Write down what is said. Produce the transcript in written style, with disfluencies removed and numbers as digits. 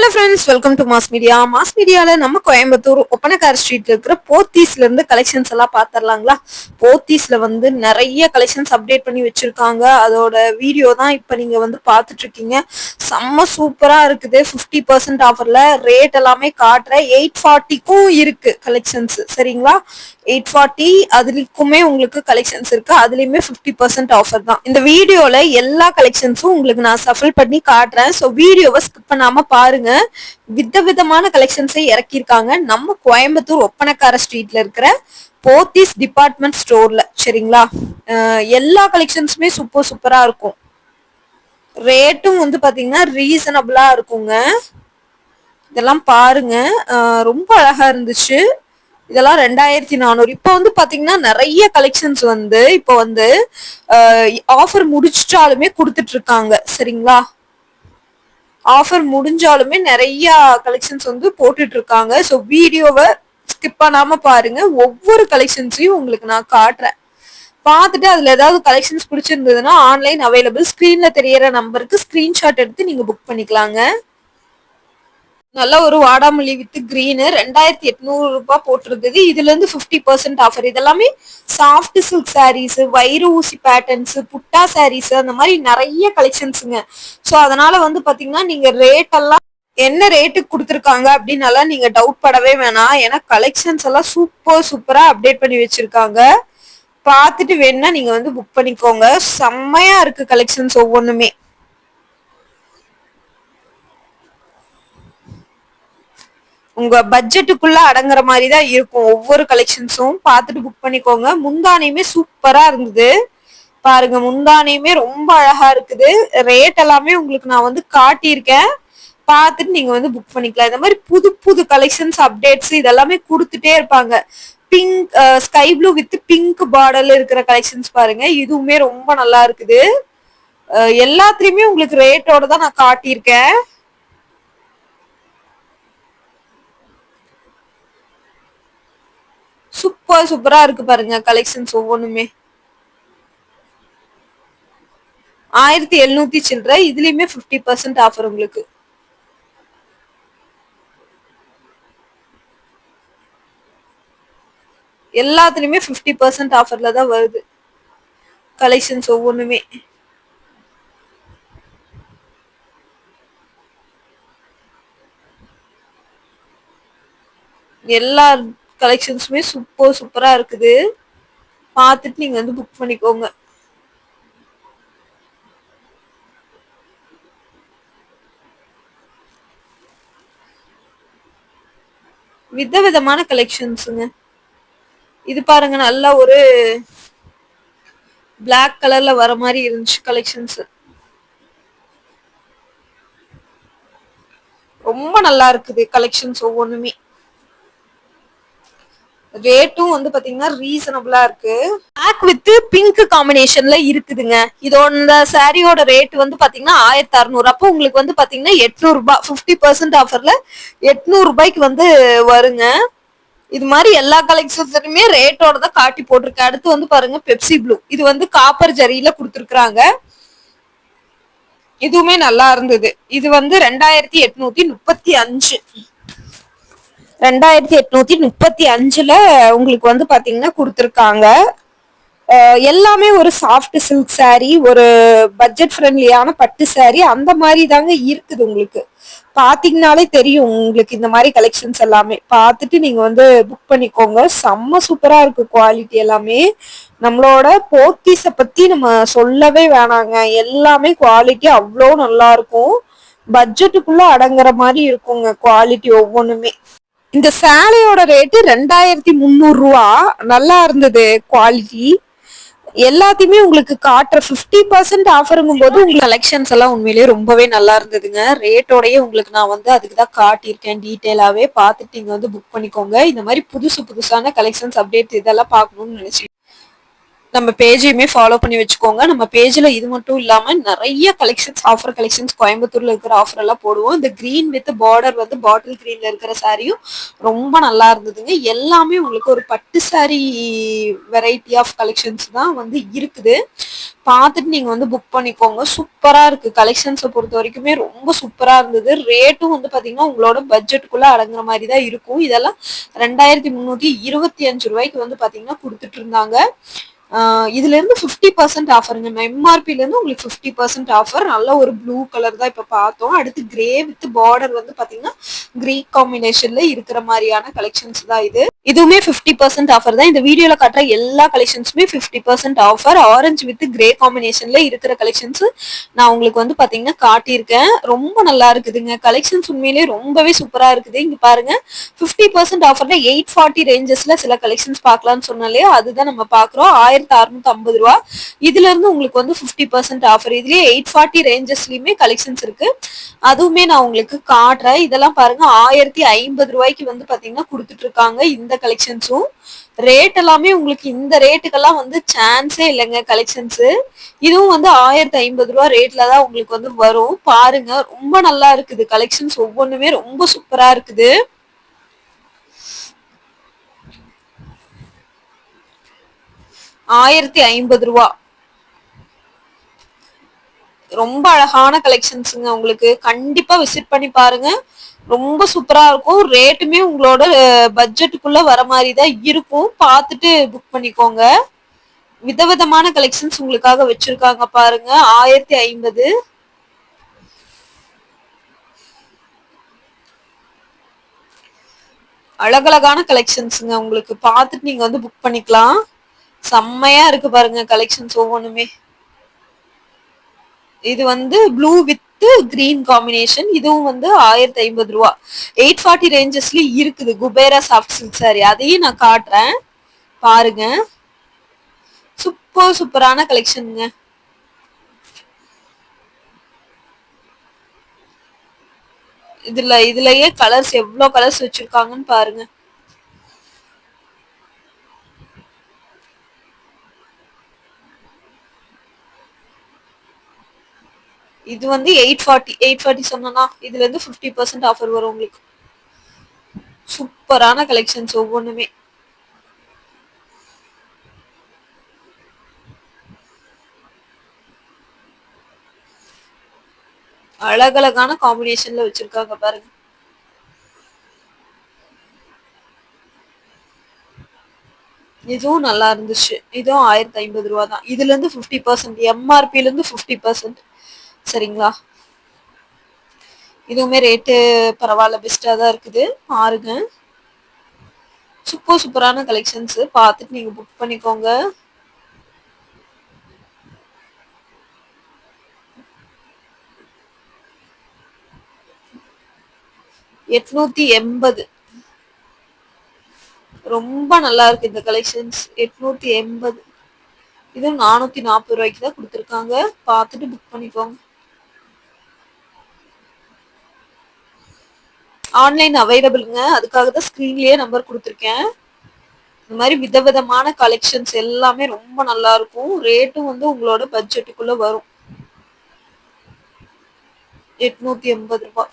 Hello friends, welcome to mass media. Mass மீடியாவில் நம்ம கோயம்புத்தூர் ஒப்பனக்கார ஸ்ட்ரீட்ல இருக்கிற போத்தீஸ்ல இருந்து கலெக்ஷன்ஸ் எல்லாம் பார்த்துடலாங்களா. போத்தீஸ்ல வந்து நிறைய கலெக்ஷன்ஸ் அப்டேட் பண்ணி வச்சிருக்காங்க. அதோட வீடியோ தான் இப்போ நீங்க வந்து பார்த்துட்டு இருக்கீங்க. செம்ம சூப்பரா இருக்குது. 50% ஆஃபர்ல ரேட் எல்லாமே காட்டுறேன். 840க்கும் இருக்கு கலெக்ஷன்ஸ், சரிங்களா. 840 அதுக்குமே உங்களுக்கு கலெக்ஷன்ஸ் இருக்கு. அதுலயுமே 50% ஆஃபர் தான். இந்த வீடியோல எல்லா கலெக்ஷன்ஸும் உங்களுக்கு நான் சஃபில் பண்ணி காட்டுறேன். ஸோ வீடியோவை ஸ்கிப் பண்ணாம பாருங்க. விதவிதமான கலெக்ஷன்ஸை இறக்கியிருக்காங்க நம்ம கோயம்புத்தூர் ஒப்பனக்கார ஸ்ட்ரீட்ல இருக்கிற போத்தீஸ் டிபார்ட்மெண்ட் ஸ்டோர்ல, சரிங்களா. எல்லா கலெக்ஷன்ஸுமே சூப்பர் சூப்பரா இருக்கும். ரேட்டும் வந்து பாத்தீங்கன்னா ரீசனபிளா இருக்குங்க. இதெல்லாம் பாருங்க, ரொம்ப அழகா இருந்துச்சு. இதெல்லாம் 2400. இப்போ வந்து பாத்தீங்கன்னா நிறைய கலெக்ஷன்ஸ் வந்து இப்போ வந்து ஆஃபர் முடிச்சிட்டாலுமே கொடுத்துட்டு இருக்காங்க, சரிங்களா. ஆஃபர் முடிஞ்சாலுமே நிறைய கலெக்ஷன்ஸ் வந்து போட்டுட்டு இருக்காங்க. ஸோ வீடியோவை ஸ்கிப் பண்ணாம பாருங்க. ஒவ்வொரு கலெக்ஷன்ஸையும் உங்களுக்கு நான் காட்டுறேன். பார்த்துட்டு அதுல ஏதாவது கலெக்ஷன்ஸ் பிடிச்சிருந்ததுன்னா ஆன்லைன் அவைலபிள். ஸ்கிரீன்ல தெரியற நம்பருக்கு ஸ்கிரீன்ஷாட் எடுத்து நீங்க புக் பண்ணிக்கலாங்க. நல்ல ஒரு வாடாமல்லி வித் கிரீனு 2800 ரூபாய் போட்டிருந்தது. இதுல இருந்து 50% ஆஃபர். இதெல்லாமே சாஃப்ட் சில்க் சாரீஸ், வைர ஊசி பேட்டர்ன்ஸ், புட்டா சாரீஸ், அந்த மாதிரி நிறைய கலெக்ஷன்ஸுங்க. ஸோ அதனால வந்து பாத்தீங்கன்னா நீங்க ரேட் எல்லாம் என்ன ரேட்டுக்கு கொடுத்துருக்காங்க அப்படின்னு எல்லாம் நீங்க டவுட் படவே வேணாம். ஏன்னா கலெக்ஷன்ஸ் எல்லாம் சூப்பரா அப்டேட் பண்ணி வச்சிருக்காங்க. பார்த்துட்டு வேணும்னா நீங்க வந்து புக் பண்ணிக்கோங்க. செம்மையா இருக்கு கலெக்ஷன்ஸ் ஒவ்வொன்றுமே. உங்க பட்ஜெட்டுக்குள்ள அடங்குற மாதிரி தான் இருக்கும் ஒவ்வொரு கலெக்ஷன்ஸும். பார்த்துட்டு புக் பண்ணிக்கோங்க. முந்தானியுமே சூப்பரா இருந்தது பாருங்க. முந்தானியுமே ரொம்ப அழகா இருக்குது. ரேட் எல்லாமே உங்களுக்கு நான் வந்து காட்டியிருக்கேன். பார்த்துட்டு நீங்க வந்து புக் பண்ணிக்கலாம். இந்த மாதிரி புது புது கலெக்ஷன்ஸ் அப்டேட்ஸ் இதெல்லாமே கொடுத்துட்டே இருப்பாங்க. Pink sky blue with pink பார்டர்ல இருக்கிற கலெக்ஷன்ஸ் பாருங்க. இதுவுமே ரொம்ப நல்லா இருக்குது. எல்லாத்துலயுமே உங்களுக்கு ரேட்டோட தான் நான் காட்டியிருக்கேன். சூப்பரா இருக்கு பாருங்க கலெக்ஷன்ஸ் ஒவ்வொன்றுமே. 1700 சில்லற. இதுலயுமே 50% ஆஃபர் உங்களுக்கு. எல்லாத்துலயுமே 50% ஆஃபர்ல தான் வருது கலெக்ஷன்ஸ் ஒவ்வொன்றுமே. எல்லா கலெக்ஷன்ஸுமே சூப்பரா இருக்குது. பார்த்துட்டு நீங்க வந்து புக் பண்ணிக்கோங்க. விதவிதமான கலெக்ஷன்ஸுங்க. இது பாருங்க, நல்ல ஒரு பிளாக் கலர்ல வர மாதிரி இருந்துச்சு கலெக்ஷன்ஸ். ரொம்ப நல்லா இருக்குது கலெக்ஷன்ஸ் ஒவ்வொன்றுமே. ரேட்டும் வந்து பாத்தீங்கன்னா ரீசனபிளா இருக்கு. பிளாக் வித் பிங்க் காம்பினேஷன்ல இருக்குதுங்க. இதோட சாரியோட ரேட் வந்து பாத்தீங்கன்னா 1600. அப்போ உங்களுக்கு வந்து பாத்தீங்கன்னா 800 ரூபாய் 50% ஆஃபர்ல 800 ரூபாய்க்கு வந்து வருங்க. இது மாதிரி எல்லா கலெக்ஷன்ஸுமே ரேட்டோட தான் காட்டி போட்டிருக்கு. அடுத்து வந்து பாருங்க பெப்சி ப்ளூ. இது வந்து காப்பர் ஜரியில கொடுத்துருக்காங்க. இதுவுமே நல்லா இருந்தது. இது வந்து 2835. 2835ல உங்களுக்கு வந்து பாத்தீங்கன்னா கொடுத்துருக்காங்க. எல்லாமே ஒரு சாஃப்ட் சில்க் சாரி, ஒரு பட்ஜெட் ஃப்ரெண்ட்லியான பட்டு சாரி, அந்த மாதிரி தாங்க இருக்குது. உங்களுக்கு பாத்தீங்கன்னாலே தெரியும் உங்களுக்கு இந்த மாதிரி கலெக்ஷன்ஸ் எல்லாமே. பார்த்துட்டு நீங்க வந்து புக் பண்ணிக்கோங்க. செம்ம சூப்பரா இருக்கு குவாலிட்டி எல்லாமே. நம்மளோட போத்தீஸ பத்தி நம்ம சொல்லவே வேணாங்க. எல்லாமே குவாலிட்டி அவ்வளோ நல்லா இருக்கும். பட்ஜெட்டுக்குள்ள அடங்குற மாதிரி இருக்குங்க குவாலிட்டி ஒவ்வொன்றுமே. இந்த சேலையோட ரேட்டு 2300 ரூபா. நல்லா இருந்தது குவாலிட்டி. எல்லாத்தையுமே உங்களுக்கு காட்டுற 50% ஆஃபருங்கும் போது உங்களுக்கு கலெக்ஷன்ஸ் எல்லாம் உண்மையிலேயே ரொம்பவே நல்லா இருந்ததுங்க. ரேட்டோடய உங்களுக்கு நான் வந்து அதுக்கு தான் காட்டியிருக்கேன் டீட்டெயிலாவே. பார்த்துட்டு நீங்க வந்து புக் பண்ணிக்கோங்க. இந்த மாதிரி புதுசான கலெக்ஷன்ஸ் அப்டேட் இதெல்லாம் பார்க்கணும்னு நினைச்சீங்க நம்ம பேஜையுமே ஃபாலோ பண்ணி வச்சுக்கோங்க. நம்ம பேஜ்ல இது மட்டும் இல்லாம நெறைய கலெக்ஷன்ஸ், ஆஃபர் கலெக்ஷன்ஸ் கோயம்புத்தூர்ல இருக்கிற ஆஃபர் எல்லாம் போடுவோம். இந்த கிரீன் வித் பார்டர் வந்து பாட்டில் கிரீன்ல இருக்கிற சாரியும் ரொம்ப நல்லா இருந்ததுங்க. எல்லாமே உங்களுக்கு ஒரு பட்டு சாரி வெரைட்டி ஆஃப் கலெக்ஷன்ஸ் தான் வந்து இருக்குது. பார்த்துட்டு நீங்க வந்து புக் பண்ணிக்கோங்க. சூப்பரா இருக்கு. கலெக்ஷன்ஸை பொறுத்த வரைக்குமே ரொம்ப சூப்பரா இருந்தது. ரேட்டும் வந்து பாத்தீங்கன்னா உங்களோட பட்ஜெட்டுக்குள்ள அடங்குற மாதிரி தான் இருக்கும். இதெல்லாம் 2325 ரூபாய்க்கு வந்து பாத்தீங்கன்னா கொடுத்துட்டு இருந்தாங்க. இதுல இருந்து 50% ஆஃபருங்க. எம்ஆர்பில இருந்து உங்களுக்கு 50% ஆஃபர். நல்ல ஒரு ப்ளூ கலர் தான் இப்ப பார்த்தோம். அடுத்து கிரே வித் பார்டர் வந்து பாத்தீங்கன்னா கிரீக் காம்பினேஷன்ல இருக்கிற மாதிரியான கலெக்ஷன்ஸ் தான் இது. இதுவுமே 50% ஆஃபர் தான். இந்த வீடியோல காட்டுற எல்லா கலெக்ஷன்ஸுமே 50% ஆஃபர். ஆரஞ்சு வித் கிரே காம்பினேஷன்ல இருக்கிற கலெக்ஷன்ஸ் நான் உங்களுக்கு வந்து பாத்தீங்கன்னா காட்டியிருக்கேன். ரொம்ப நல்லா இருக்குதுங்க. கலெக்ஷன்ஸ் உண்மையிலேயே ரொம்பவே சூப்பரா இருக்குது. இங்க பாருங்க 50% ஆஃபர்ல 840 ரேஞ்சஸ்ல சில கலெக்ஷன்ஸ் பார்க்கலாம்னு சொன்னாலே அதுதான் நம்ம பாக்குறோம். 1650 ரூபா. இதுல இருந்து உங்களுக்கு வந்து 50% ஆஃபர். இதுலயே 840 ரேஞ்சஸ்லயுமே கலெக்ஷன்ஸ் இருக்கு. அதுவுமே நான் உங்களுக்கு காட்டுறேன். இதெல்லாம் பாருங்க 1050 ரூபாய்க்கு வந்து பாத்தீங்கன்னா கொடுத்துட்டு இருக்காங்க. இந்த கலெக்ஷன்ஸும் ரேட் எல்லாமே உங்களுக்கு இந்த ரேட்டுக்கெல்லாம் வந்து சான்ஸே இல்லைங்க. கலெக்ஷன்ஸ் இதுவும் வந்து 1050 ரூபா ரேட்ல தான் உங்களுக்கு வந்து வரும். பாருங்க ரொம்ப நல்லா இருக்குது. கலெக்ஷன்ஸ் ஒவ்வொன்றுமே ரொம்ப சூப்பரா இருக்குது. 1050 ரூபா. ரொம்ப அழகான கலெக்ஷன்ஸுங்க. உங்களுக்கு கண்டிப்பா விசிட் பண்ணி பாருங்க. ரொம்ப சூப்பரா இருக்கும். ரேட்டுமே உங்களோட பட்ஜெட்டுக்குள்ள வர மாதிரி தான் இருக்கும். பார்த்துட்டு புக் பண்ணிக்கோங்க. விதவிதமான கலெக்ஷன்ஸ் உங்களுக்காக வச்சிருக்காங்க பாருங்க. 1050. அழகழகான கலெக்ஷன்ஸுங்க. உங்களுக்கு பார்த்துட்டு நீங்க வந்து புக் பண்ணிக்கலாம். செம்மையா இருக்கு பாருங்க கலெக்ஷன்ஸ் ஒவ்வொன்றுமே. இது வந்து ப்ளூ வித் கிரீன் காம்பினேஷன். இதுவும் வந்து 1050 ரூபா. 840 ரேஞ்சஸ்ல இருக்குது. குபேரா சாஃப்ட் சில்க் சாரி அதையும் நான் காட்டுறேன் பாருங்க. சூப்பரான கலெக்ஷனுங்க. இதுலயே கலர்ஸ் எவ்வளவு கலர்ஸ் வச்சிருக்காங்கன்னு பாருங்க. இது வந்து 840 சொன்னா இதுல இருந்து 50% ஆஃபர் வரும் உங்களுக்கு. சூப்பரான கலெக்ஷன்ஸ் ஒவ்வொன்றுமே. அழகழகான காம்பினேஷன்ல வச்சிருக்காங்க பாருங்க. இதுவும் நல்லா இருந்துச்சு. இதுவும் 1050 ரூபா தான். இதுல இருந்து 50%, எம்ஆர்பில இருந்து 50%. சரிங்களா? இதுவுமே ரேட்டு பரவாயில்ல, பெஸ்டா தான் இருக்குது. பாருங்க சூப்பரான கலெக்ஷன்ஸ். பார்த்துட்டு நீங்க புக் பண்ணிக்கோங்க. $880. ரொம்ப நல்லா இருக்கு இந்த கலெக்ஷன்ஸ். 880. இது 440 ரூபாய்க்கு தான் கொடுத்துருக்காங்க. பார்த்துட்டு புக் பண்ணிக்கோங்க. ஆன்லைன் அவைலபிள்ங்க. அதுக்காக தான் ஸ்கிரீன்லயே நம்பர் கொடுத்துருக்கேன். இந்த மாதிரி விதவிதமான கலெக்ஷன்ஸ் எல்லாமே ரொம்ப நல்லா இருக்கும். ரேட்டும் வந்து உங்களோட பட்ஜெட்டுக்குள்ள வரும். 880 ரூபாய்.